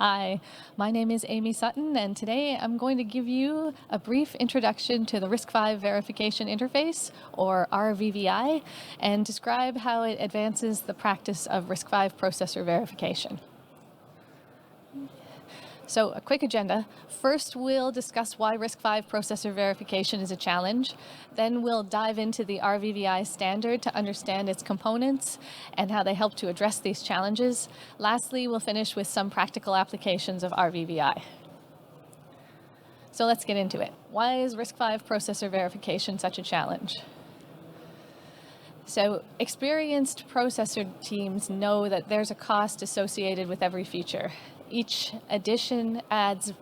Hi, my name is Aimee Sutton, and today I'm going to give you a brief introduction to the RISC-V verification interface, or RVVI, and describe how it advances the practice of RISC-V processor verification. So, a quick agenda. First, we'll discuss why RISC-V processor verification is a challenge. Then we'll dive into the RVVI standard to understand its components and how they help to address these challenges. Lastly, we'll finish with some practical applications of RVVI. So let's get into it. Why is RISC-V processor verification such a challenge? So, experienced processor teams know that there's a cost associated with every feature. Each addition adds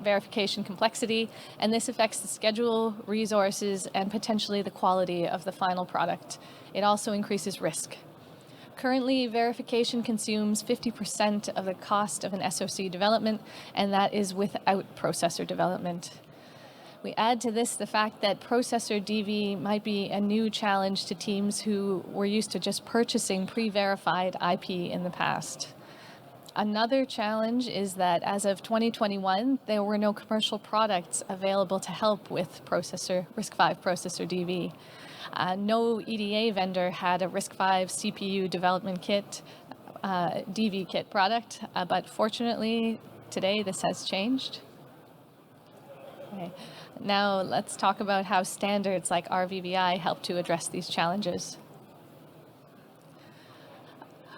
verification complexity, and this affects the schedule, resources, and potentially the quality of the final product. It also increases risk. Currently, verification consumes 50% of the cost of an SoC development, and that is without processor development. We add to this the fact that processor DV might be a new challenge to teams who were used to just purchasing pre-verified IP in the past. Another challenge is that as of 2021, there were no commercial products available to help with RISC-V processor DV. No EDA vendor had a RISC-V CPU development kit, DV kit product, but fortunately today this has changed. Okay. Now let's talk about how standards like RVVI help to address these challenges.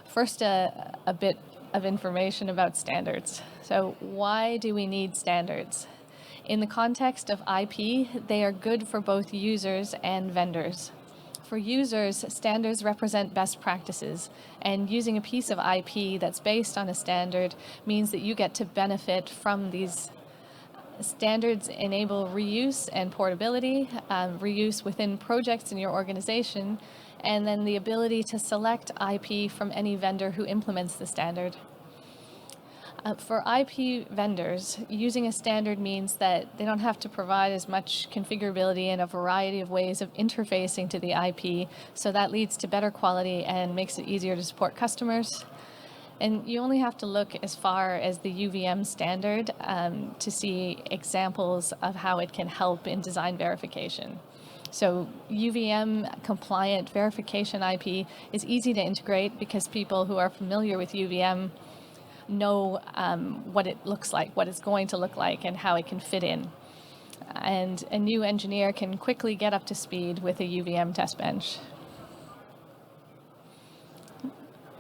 First, a bit of information about standards. So why do we need standards? In the context of IP, they are good for both users and vendors. For users, standards represent best practices, and using a piece of IP that's based on a standard means that you get to benefit from these. Standards enable reuse and portability, reuse within projects in your organization, and then the ability to select IP from any vendor who implements the standard. For IP vendors, using a standard means that they don't have to provide as much configurability and a variety of ways of interfacing to the IP, so that leads to better quality and makes it easier to support customers. And you only have to look as far as the UVM standard to see examples of how it can help in design verification. So UVM compliant verification IP is easy to integrate because people who are familiar with UVM know what it looks like, what it's going to look like, and how it can fit in. And a new engineer can quickly get up to speed with a UVM test bench.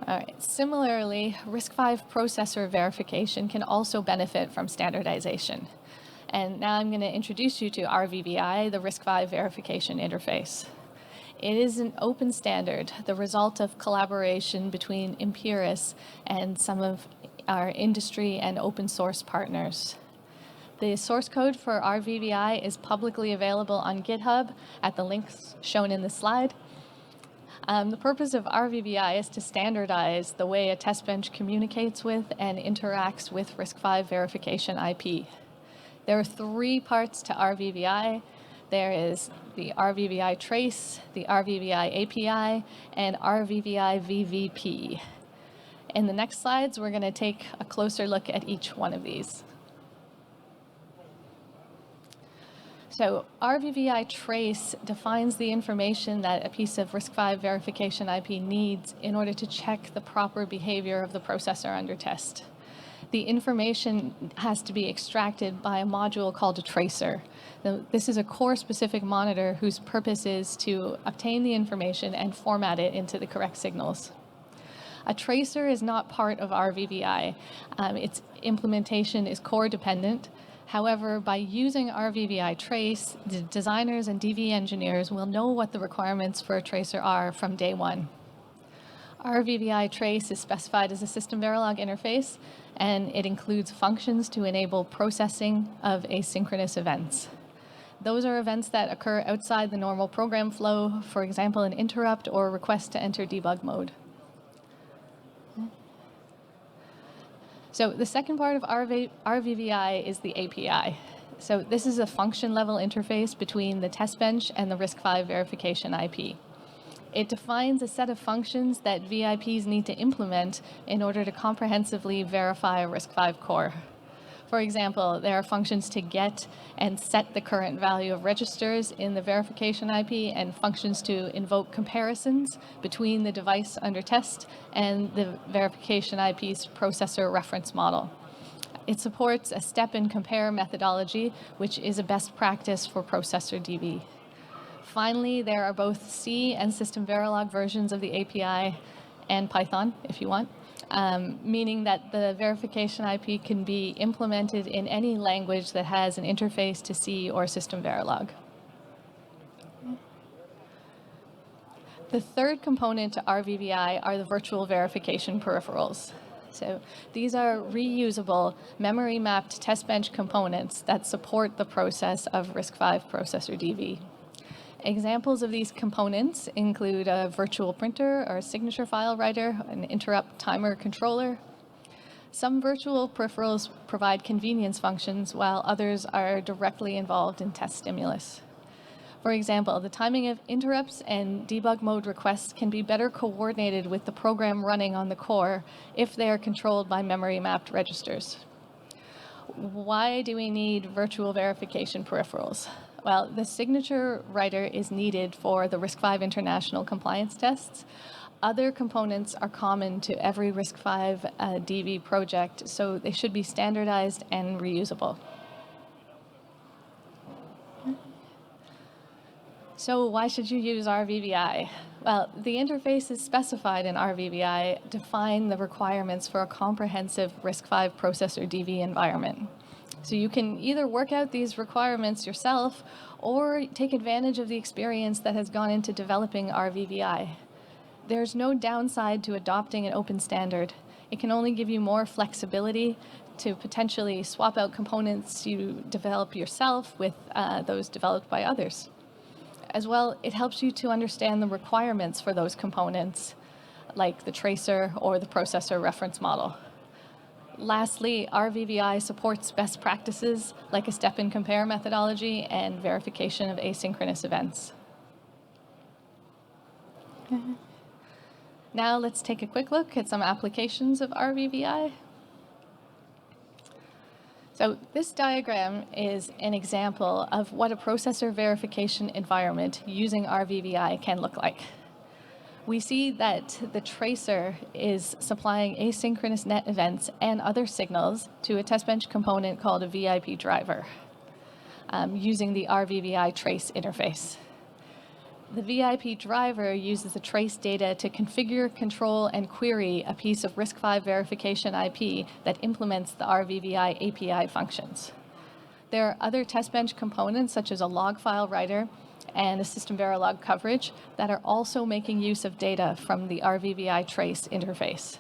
All right. Similarly, RISC-V processor verification can also benefit from standardization. And now I'm going to introduce you to RVVI, the RISC-V verification interface. It is an open standard, the result of collaboration between Imperas and some of our industry and open source partners. The source code for RVVI is publicly available on GitHub at the links shown in the slide. The purpose of RVVI is to standardize the way a test bench communicates with and interacts with RISC-V verification IP. There are three parts to RVVI. There is the RVVI trace, the RVVI API, and RVVI VVP. In the next slides, we're going to take a closer look at each one of these. So RVVI trace defines the information that a piece of RISC-V verification IP needs in order to check the proper behavior of the processor under test. The information has to be extracted by a module called a tracer. Now, this is a core-specific monitor whose purpose is to obtain the information and format it into the correct signals. A tracer is not part of RVVI. Its implementation is core-dependent. However, by using RVVI trace, the designers and DV engineers will know what the requirements for a tracer are from day one. RVVI trace is specified as a system Verilog interface, and it includes functions to enable processing of asynchronous events. Those are events that occur outside the normal program flow, for example, an interrupt or request to enter debug mode. So the second part of RVVI is the API. So this is a function level interface between the test bench and the RISC-V verification IP. It defines a set of functions that VIPs need to implement in order to comprehensively verify a RISC-V core. For example, there are functions to get and set the current value of registers in the verification IP, and functions to invoke comparisons between the device under test and the verification IP's processor reference model. It supports a step and compare methodology, which is a best practice for processor DB. Finally, there are both C and System Verilog versions of the API, and Python, if you want, meaning that the verification IP can be implemented in any language that has an interface to C or System Verilog. The third component to RVVI are the virtual verification peripherals. So these are reusable, memory-mapped testbench components that support the process of RISC-V processor DV. Examples of these components include a virtual printer or a signature file writer, an interrupt timer controller. Some virtual peripherals provide convenience functions, while others are directly involved in test stimulus. For example, the timing of interrupts and debug mode requests can be better coordinated with the program running on the core if they are controlled by memory-mapped registers. Why do we need virtual verification peripherals? Well, the signature writer is needed for the RISC-V international compliance tests. Other components are common to every RISC-V DV project, so they should be standardized and reusable. So why should you use RVVI? Well, the interfaces specified in RVVI define the requirements for a comprehensive RISC-V processor DV environment. So you can either work out these requirements yourself or take advantage of the experience that has gone into developing RVVI. There's no downside to adopting an open standard. It can only give you more flexibility to potentially swap out components you develop yourself with those developed by others. As well, it helps you to understand the requirements for those components, like the tracer or the processor reference model. Lastly, RVVI supports best practices like a step and compare methodology and verification of asynchronous events. Now let's take a quick look at some applications of RVVI. So this diagram is an example of what a processor verification environment using RVVI can look like. We see that the tracer is supplying asynchronous net events and other signals to a testbench component called a VIP driver using the RVVI trace interface. The VIP driver uses the trace data to configure, control, and query a piece of RISC-V verification IP that implements the RVVI API functions. There are other testbench components, such as a log file writer and a System Verilog coverage, that are also making use of data from the RVVI trace interface.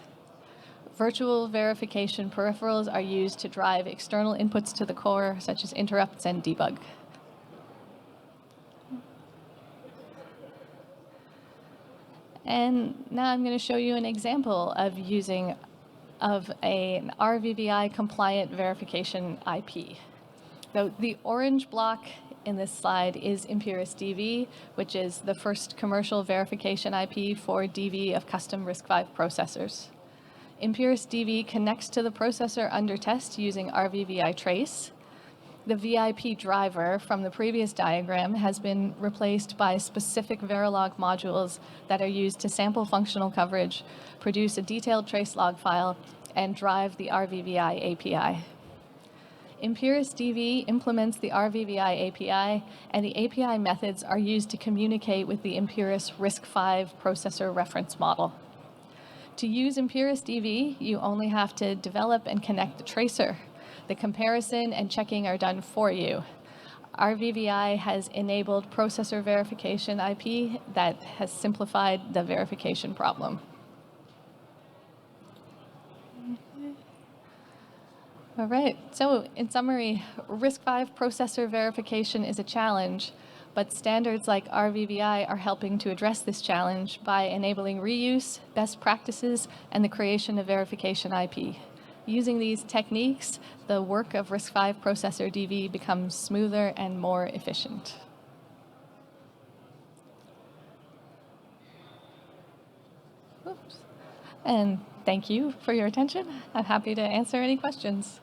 Virtual verification peripherals are used to drive external inputs to the core, such as interrupts and debug. And now I'm going to show you an example of using an RVVI compliant verification IP. So the orange block in this slide is Imperas DV, which is the first commercial verification IP for DV of custom RISC-V processors. Imperas DV connects to the processor under test using RVVI trace. The VIP driver from the previous diagram has been replaced by specific Verilog modules that are used to sample functional coverage, produce a detailed trace log file, and drive the RVVI API. Imperas DV implements the RVVI API, and the API methods are used to communicate with the Imperas RISC-V processor reference model. To use Imperas DV, you only have to develop and connect the tracer. The comparison and checking are done for you. RVVI has enabled processor verification IP that has simplified the verification problem. All right, so in summary, RISC-V processor verification is a challenge, but standards like RVVI are helping to address this challenge by enabling reuse, best practices, and the creation of verification IP. Using these techniques, the work of RISC-V processor DV becomes smoother and more efficient. and thank you for your attention. I'm happy to answer any questions.